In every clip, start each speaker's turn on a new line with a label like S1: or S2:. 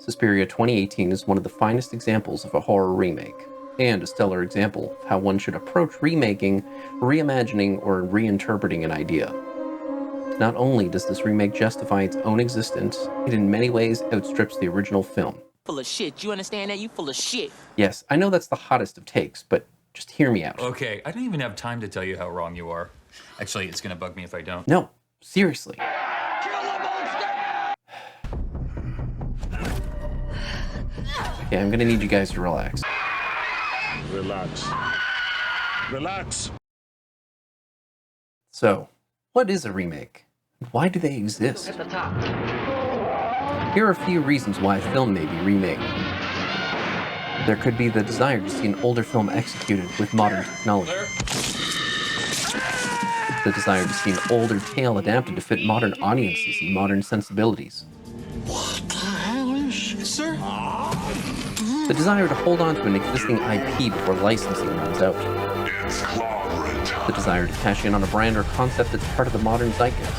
S1: Suspiria 2018 is one of the finest examples of a horror remake, and a stellar example of how one should approach remaking, reimagining, or reinterpreting an idea. Not only does this remake justify its own existence, it in many ways outstrips the original film.
S2: Full of shit, you understand that? You full of shit.
S1: Yes, I know that's the hottest of takes, but just hear me out.
S3: Okay, I don't even have time to tell you how wrong you are. Actually, it's gonna bug me if I don't.
S1: No, seriously. Okay, I'm gonna need you guys to relax.
S4: Relax. Relax.
S1: So, what is a remake? Why do they exist?
S2: At the top.
S1: Here are a few reasons why a film may be remade. There could be the desire to see an older film executed with modern technology. The desire to see an older tale adapted to fit modern audiences and modern sensibilities.
S4: What the hell is shit, sir?
S1: The desire to hold on to an existing IP before licensing runs out.
S4: It's clobbering time.
S1: The desire to cash in on a brand or concept that's part of the modern zeitgeist.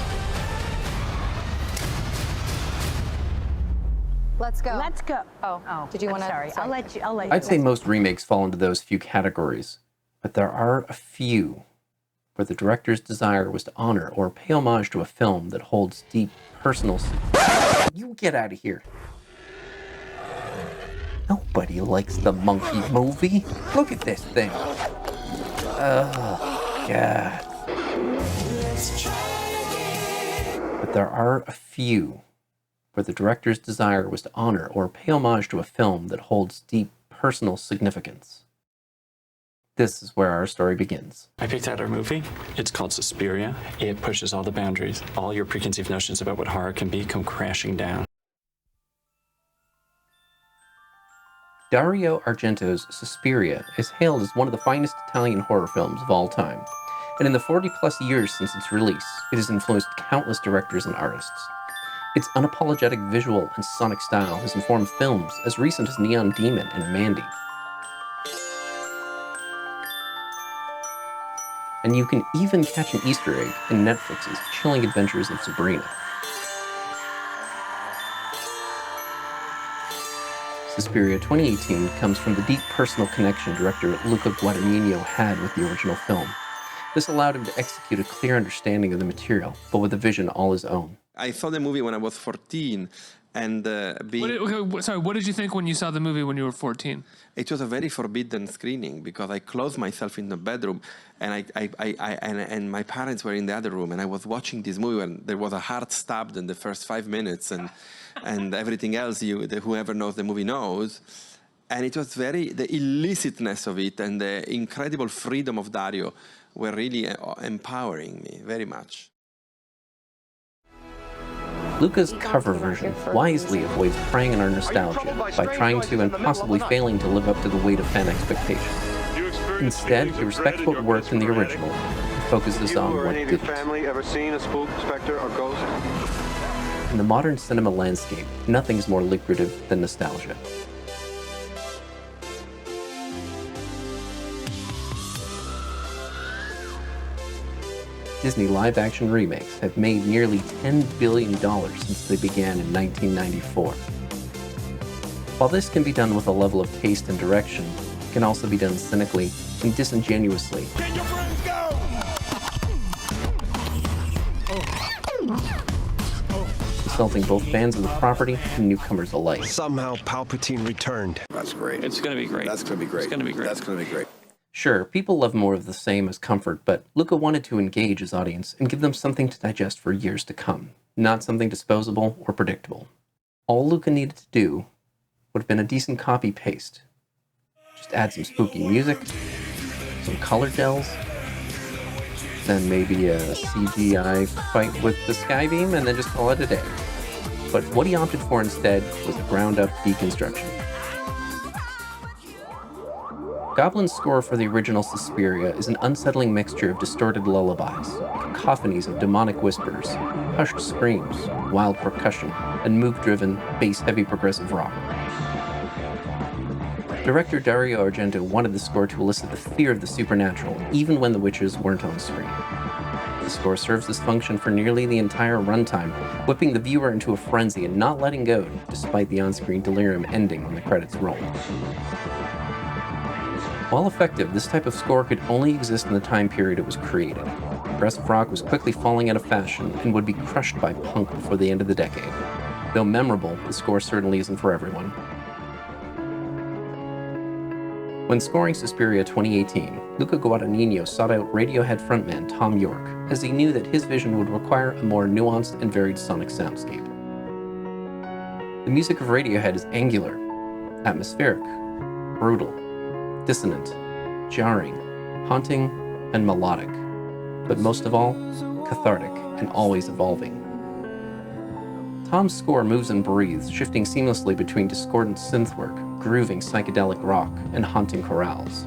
S5: Let's go.
S6: Let's go.
S5: Oh. Did you want to?
S6: Sorry. I'll let you.
S1: I'd say most remakes fall into those few categories, but there are a few where the director's desire was to honor or pay homage to a film that holds deep personal... You get out of here. Nobody likes the monkey movie. Look at this thing. Oh, God. But there are a few where the director's desire was to honor or pay homage to a film that holds deep personal significance. This is where our story begins.
S7: I picked out our movie. It's called Suspiria. It pushes all the boundaries. All your preconceived notions about what horror can be come crashing down.
S1: Dario Argento's Suspiria is hailed as one of the finest Italian horror films of all time, and in the 40-plus years since its release, it has influenced countless directors and artists. Its unapologetic visual and sonic style has informed films as recent as Neon Demon and Mandy. And you can even catch an Easter egg in Netflix's Chilling Adventures of Sabrina. Suspiria 2018 comes from the deep personal connection director Luca Guadagnino had with the original film. This allowed him to execute a clear understanding of the material, but with a vision all his own.
S8: I saw the movie when I was 14, and
S9: What did you think when you saw the movie when you were 14?
S8: It was a very forbidden screening because I closed myself in the bedroom, and and my parents were in the other room, and I was watching this movie, and there was a heart stabbed in the first 5 minutes, and everything else whoever knows the movie knows. And it was the illicitness of it and the incredible freedom of Dario were really empowering me very much.
S1: Luca's cover version wisely avoids preying on our nostalgia by trying to and possibly failing to live up to the weight of fan expectation. Instead, he respects what worked in the original and focuses on what didn't.
S10: Family ever seen a spook, specter, or ghost?
S1: In the modern cinema landscape, nothing is more lucrative than nostalgia. Disney live-action remakes have made nearly $10 billion since they began in 1994. While this can be done with a level of taste and direction, it can also be done cynically and disingenuously.
S4: Let your friends go!
S1: Insulting both fans of the property and newcomers alike.
S11: Somehow Palpatine returned.
S10: That's great.
S9: It's gonna be great.
S10: That's gonna be great.
S9: It's gonna be great.
S10: That's gonna be great.
S1: Sure, people love more of the same as comfort, but Luca wanted to engage his audience and give them something to digest for years to come, not something disposable or predictable. All Luca needed to do would have been a decent copy-paste. Just add some spooky music, some color gels, then maybe a CGI fight with the Skybeam, and then just call it a day. But what he opted for instead was a ground-up deconstruction. Goblin's score for the original Suspiria is an unsettling mixture of distorted lullabies, cacophonies of demonic whispers, hushed screams, wild percussion, and move-driven, bass-heavy progressive rock. Director Dario Argento wanted the score to elicit the fear of the supernatural, even when the witches weren't on screen. The score serves this function for nearly the entire runtime, whipping the viewer into a frenzy and not letting go, despite the on-screen delirium ending when the credits roll. While effective, this type of score could only exist in the time period it was created. Progressive rock was quickly falling out of fashion and would be crushed by punk before the end of the decade. Though memorable, the score certainly isn't for everyone. When scoring Suspiria 2018, Luca Guadagnino sought out Radiohead frontman Thom Yorke, as he knew that his vision would require a more nuanced and varied sonic soundscape. The music of Radiohead is angular, atmospheric, brutal, dissonant, jarring, haunting, and melodic, but most of all, cathartic and always evolving. Thom's score moves and breathes, shifting seamlessly between discordant synth work, grooving psychedelic rock, and haunting chorales.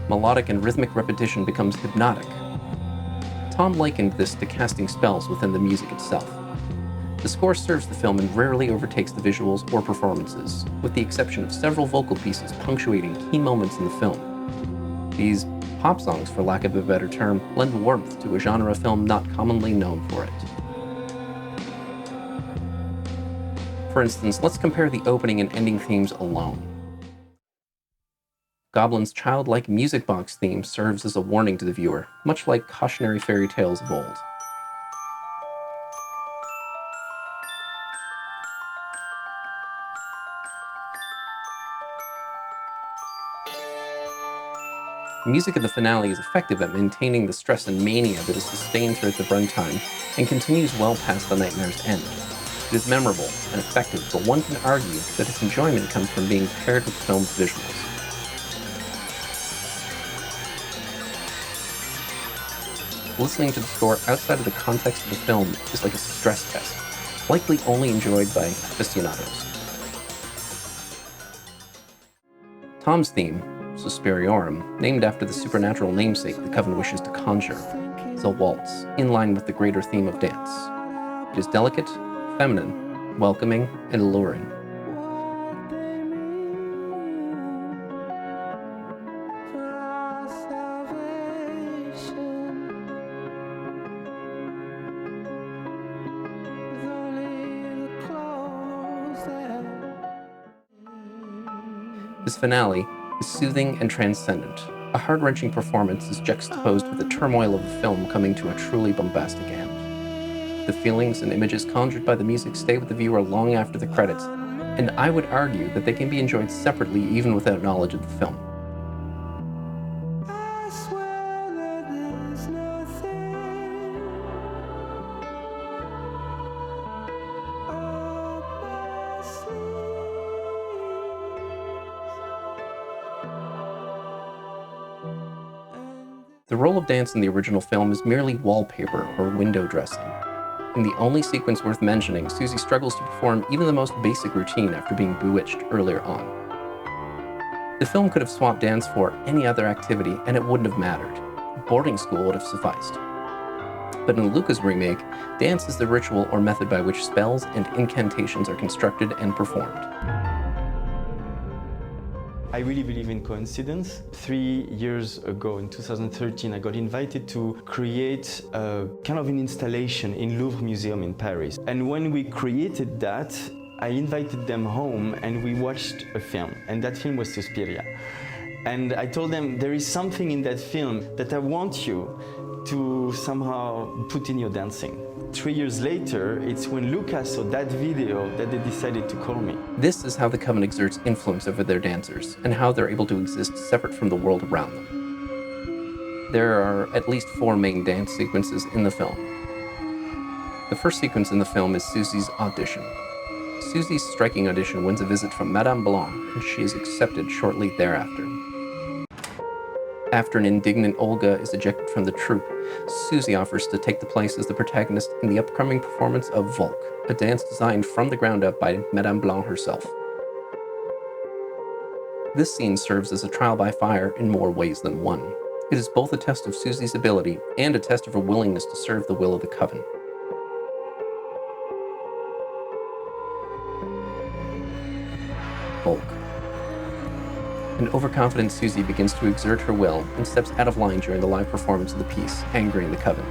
S1: Melodic and rhythmic repetition becomes hypnotic. Thom likened this to casting spells within the music itself. The score serves the film and rarely overtakes the visuals or performances, with the exception of several vocal pieces punctuating key moments in the film. These pop songs, for lack of a better term, lend warmth to a genre film not commonly known for it. For instance, let's compare the opening and ending themes alone. Goblin's childlike music box theme serves as a warning to the viewer, much like cautionary fairy tales of old. The music of the finale is effective at maintaining the stress and mania that is sustained throughout the runtime and continues well past the nightmare's end. It is memorable and effective, but one can argue that its enjoyment comes from being paired with the film's visuals. Listening to the score outside of the context of the film is like a stress test, likely only enjoyed by aficionados. Thom's theme, Suspiriorum, named after the supernatural namesake the Coven wishes to conjure, is a waltz, in line with the greater theme of dance. It is delicate, feminine, welcoming, and alluring. This finale is soothing and transcendent. A heart-wrenching performance is juxtaposed with the turmoil of the film coming to a truly bombastic end. The feelings and images conjured by the music stay with the viewer long after the credits, and I would argue that they can be enjoyed separately even without knowledge of the film. The role of dance in the original film is merely wallpaper or window dressing. In the only sequence worth mentioning, Susie struggles to perform even the most basic routine after being bewitched earlier on. The film could have swapped dance for any other activity and it wouldn't have mattered. Boarding school would have sufficed. But in Luca's remake, dance is the ritual or method by which spells and incantations are constructed and performed.
S5: I really believe in coincidence. 3 years ago, in 2013, I got invited to create a kind of an installation in Louvre Museum in Paris. And when we created that, I invited them home and we watched a film, and that film was Suspiria. And I told them, there is something in that film that I want you to somehow put in your dancing. 3 years later, it's when Luca saw that video that they decided to call me.
S1: This is how the Coven exerts influence over their dancers, and how they're able to exist separate from the world around them. There are at least 4 main dance sequences in the film. The first sequence in the film is Susie's audition. Susie's striking audition wins a visit from Madame Blanc, and she is accepted shortly thereafter. After an indignant Olga is ejected from the troupe, Susie offers to take the place as the protagonist in the upcoming performance of Volk, a dance designed from the ground up by Madame Blanc herself. This scene serves as a trial by fire in more ways than one. It is both a test of Susie's ability and a test of her willingness to serve the will of the Coven. Volk. An overconfident Susie begins to exert her will and steps out of line during the live performance of the piece, angering the Coven.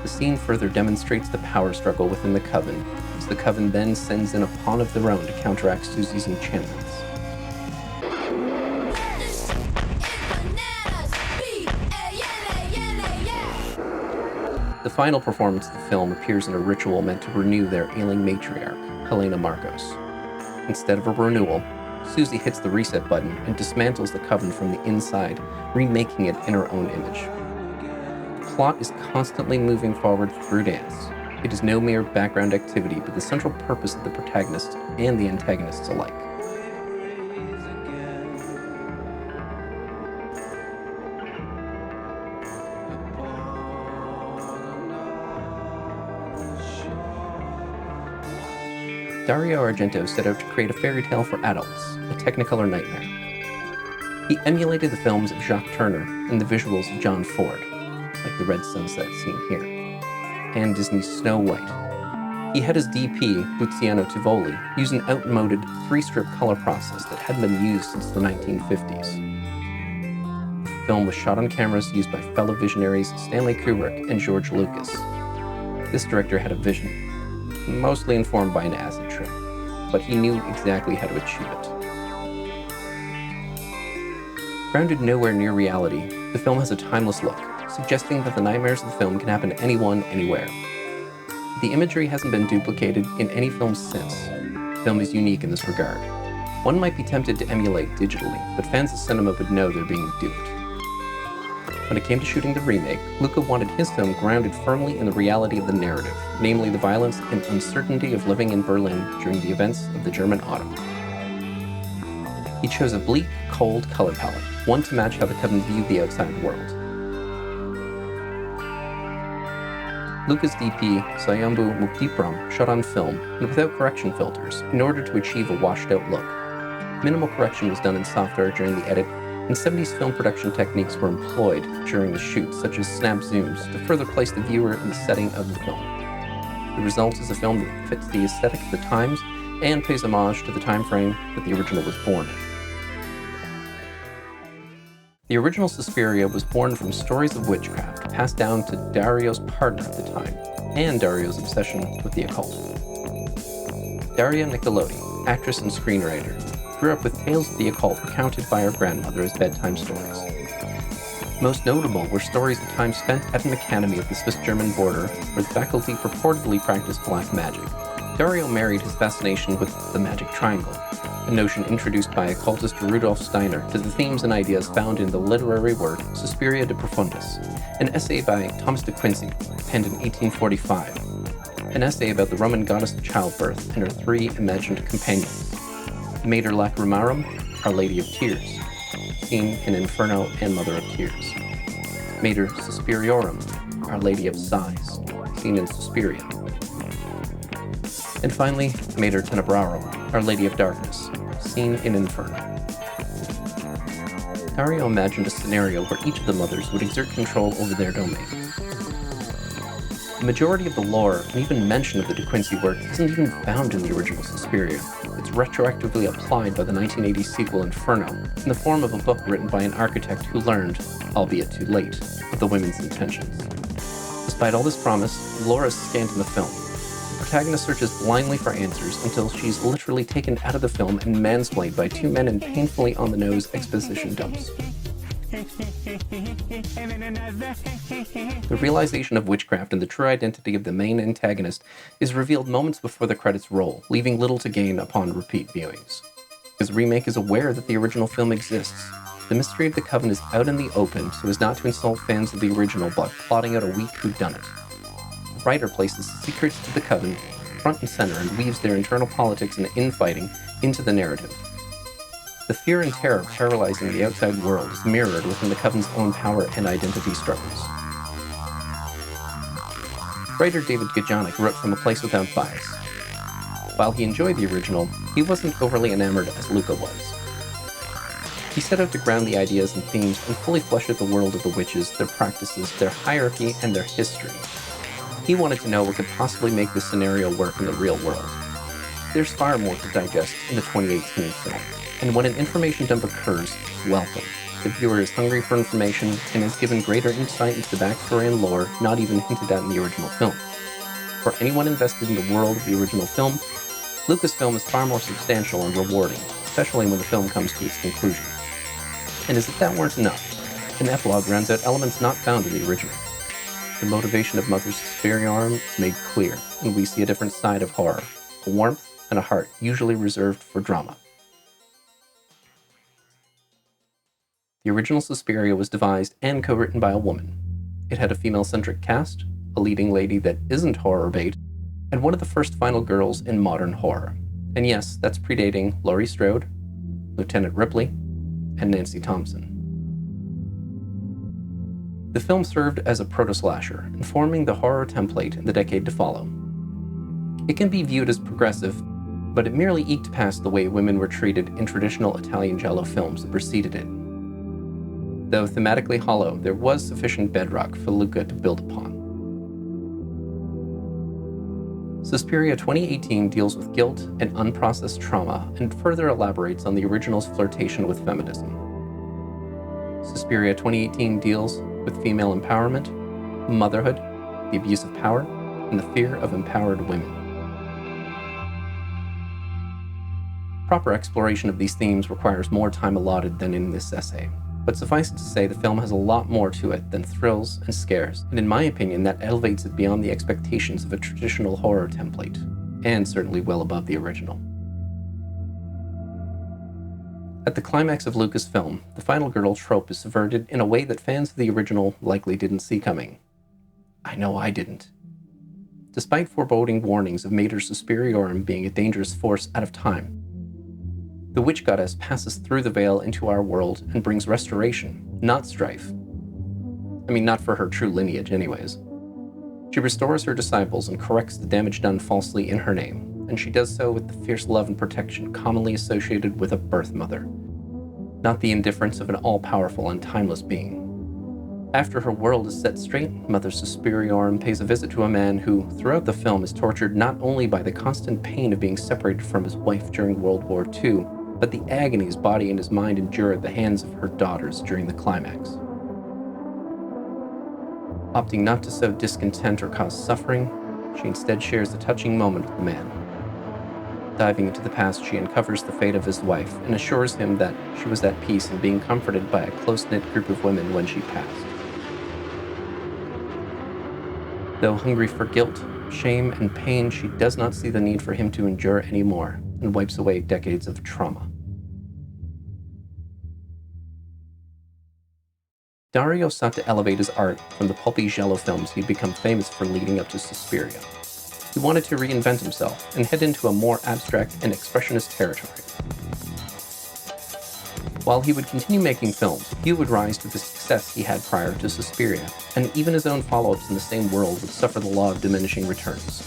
S1: The scene further demonstrates the power struggle within the Coven, as the Coven then sends in a pawn of their own to counteract Susie's enchantments. The final performance of the film appears in a ritual meant to renew their ailing matriarch, Helena Marcos. Instead of a renewal, Susie hits the reset button and dismantles the Coven from the inside, remaking it in her own image. The plot is constantly moving forward through dance. It is no mere background activity, but the central purpose of the protagonists and the antagonists alike. Dario Argento set out to create a fairy tale for adults, a Technicolor nightmare. He emulated the films of Jacques Turner and the visuals of John Ford, like the red sunset seen here, and Disney's Snow White. He had his DP, Luciano Tivoli, use an outmoded 3-strip color process that hadn't been used since the 1950s. The film was shot on cameras used by fellow visionaries Stanley Kubrick and George Lucas. This director had a vision, mostly informed by an acid trip, but he knew exactly how to achieve it. Grounded nowhere near reality, the film has a timeless look, suggesting that the nightmares of the film can happen to anyone, anywhere. The imagery hasn't been duplicated in any film since. The film is unique in this regard. One might be tempted to emulate digitally, but fans of cinema would know they're being duped. When it came to shooting the remake, Luca wanted his film grounded firmly in the reality of the narrative, namely the violence and uncertainty of living in Berlin during the events of the German Autumn. He chose a bleak, cold color palette, one to match how the Coven viewed the outside world. Luca's DP, Sayambu Muktipram, shot on film and without correction filters in order to achieve a washed-out look. Minimal correction was done in software during the edit, and 70s film production techniques were employed during the shoot, such as snap zooms, to further place the viewer in the setting of the film. The result is a film that fits the aesthetic of the times and pays homage to the time frame that the original was born in. The original Suspiria was born from stories of witchcraft passed down to Dario's partner at the time, and Dario's obsession with the occult. Daria Nicolodi, actress and screenwriter, grew up with tales of the occult recounted by her grandmother as bedtime stories. Most notable were stories of time spent at an academy at the Swiss-German border where the faculty purportedly practiced black magic. Dario married his fascination with the magic triangle, a notion introduced by occultist Rudolf Steiner to the themes and ideas found in the literary work Suspiria de Profundis, an essay by Thomas de Quincey, penned in 1845, an essay about the Roman goddess of childbirth and her 3 imagined companions, Mater Lacrimarum, Our Lady of Tears, seen in Inferno and Mother of Tears, Mater Suspiriorum, Our Lady of Sighs, seen in Suspiria, and finally, Mater Tenebrarum, Our Lady of Darkness, seen in Inferno. Dario imagined a scenario where each of the mothers would exert control over their domain. The majority of the lore and even mention of the De Quincey work isn't even found in the original Suspiria. It's retroactively applied by the 1980 sequel Inferno in the form of a book written by an architect who learned, albeit too late, of the women's intentions. Despite all this promise, the lore is scant in the film. The protagonist searches blindly for answers until she's literally taken out of the film and mansplained by 2 men in painfully on-the-nose exposition dumps. The realization of witchcraft and the true identity of the main antagonist is revealed moments before the credits roll, leaving little to gain upon repeat viewings. Because Remake is aware that the original film exists, the mystery of the Coven is out in the open so as not to insult fans of the original by plotting out a weak whodunit. The writer places the secrets of the Coven front and center and weaves their internal politics and infighting into the narrative. The fear and terror paralyzing the outside world is mirrored within the Coven's own power and identity struggles. Writer David Gajanik wrote from a place without bias. While he enjoyed the original, he wasn't overly enamored as Luca was. He set out to ground the ideas and themes and fully flesh out the world of the witches, their practices, their hierarchy, and their history. He wanted to know what could possibly make this scenario work in the real world. There's far more to digest in the 2018 film. And when an information dump occurs, welcome. The viewer is hungry for information and is given greater insight into the backstory and lore not even hinted at in the original film. For anyone invested in the world of the original film, Lucasfilm is far more substantial and rewarding, especially when the film comes to its conclusion. And as if that weren't enough, an epilogue rounds out elements not found in the original. The motivation of Mother Suspiriorum is made clear, and we see a different side of horror, a warmth and a heart usually reserved for drama. The original Suspiria was devised and co-written by a woman. It had a female-centric cast, a leading lady that isn't horror bait, and one of the first final girls in modern horror. And yes, that's predating Laurie Strode, Lieutenant Ripley, and Nancy Thompson. The film served as a proto-slasher, informing the horror template in the decade to follow. It can be viewed as progressive, but it merely eked past the way women were treated in traditional Italian giallo films that preceded it. Though thematically hollow, there was sufficient bedrock for Luca to build upon. Suspiria 2018 deals with guilt and unprocessed trauma and further elaborates on the original's flirtation with feminism. Suspiria 2018 deals with female empowerment, motherhood, the abuse of power, and the fear of empowered women. Proper exploration of these themes requires more time allotted than in this essay, but suffice it to say the film has a lot more to it than thrills and scares, and in my opinion that elevates it beyond the expectations of a traditional horror template, and certainly well above the original. At the climax of Luca's film, the final girl trope is subverted in a way that fans of the original likely didn't see coming. I know I didn't. Despite foreboding warnings of Mater Suspiriorum being a dangerous force out of time, the witch goddess passes through the veil into our world and brings restoration, not strife. I mean, not for her true lineage anyways. She restores her disciples and corrects the damage done falsely in her name, and she does so with the fierce love and protection commonly associated with a birth mother, not the indifference of an all-powerful and timeless being. After her world is set straight, Mother Suspiriorum pays a visit to a man who, throughout the film, is tortured not only by the constant pain of being separated from his wife during World War II, but the agony his body and his mind endure at the hands of her daughters during the climax. Opting not to sow discontent or cause suffering, she instead shares a touching moment with the man. Diving into the past, she uncovers the fate of his wife and assures him that she was at peace and being comforted by a close-knit group of women when she passed. Though hungry for guilt, shame, and pain, she does not see the need for him to endure anymore and wipes away decades of trauma. Dario sought to elevate his art from the pulpy giallo films he'd become famous for leading up to Suspiria. He wanted to reinvent himself and head into a more abstract and expressionist territory. While he would continue making films, he would rise to the success he had prior to Suspiria, and even his own follow-ups in the same world would suffer the law of diminishing returns.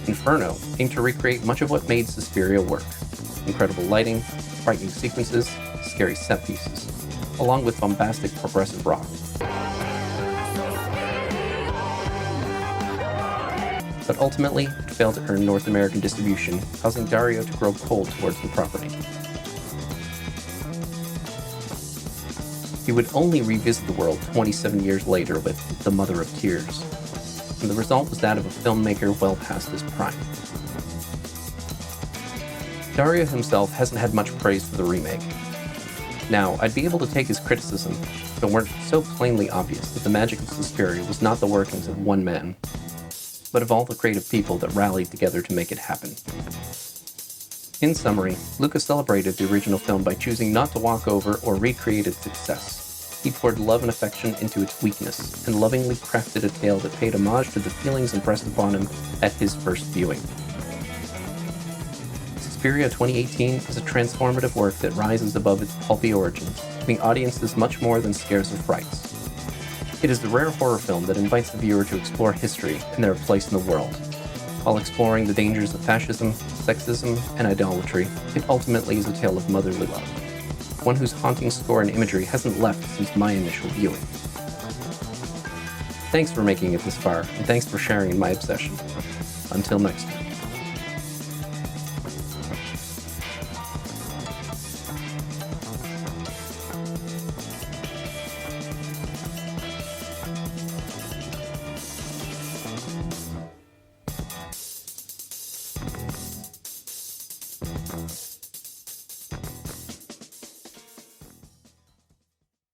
S1: Inferno aimed to recreate much of what made Suspiria work: incredible lighting, frightening sequences, scary set pieces, along with bombastic progressive rock. But ultimately, it failed to earn North American distribution, causing Dario to grow cold towards the property. He would only revisit the world 27 years later with The Mother of Tears, and the result was that of a filmmaker well past his prime. Dario himself hasn't had much praise for the remake. Now, I'd be able to take his criticism if it weren't so plainly obvious that the magic of Suspiria was not the workings of one man, but of all the creative people that rallied together to make it happen. In summary, Luca celebrated the original film by choosing not to walk over or recreate its success. He poured love and affection into its weakness, and lovingly crafted a tale that paid homage to the feelings impressed upon him at his first viewing. Suspiria 2018 is a transformative work that rises above its pulpy origins, giving audiences much more than scares or frights. It is the rare horror film that invites the viewer to explore history and their place in the world. While exploring the dangers of fascism, sexism, and idolatry, it ultimately is a tale of motherly love, one whose haunting score and imagery hasn't left since my initial viewing. Thanks for making it this far, and thanks for sharing in my obsession. Until next time. Bye.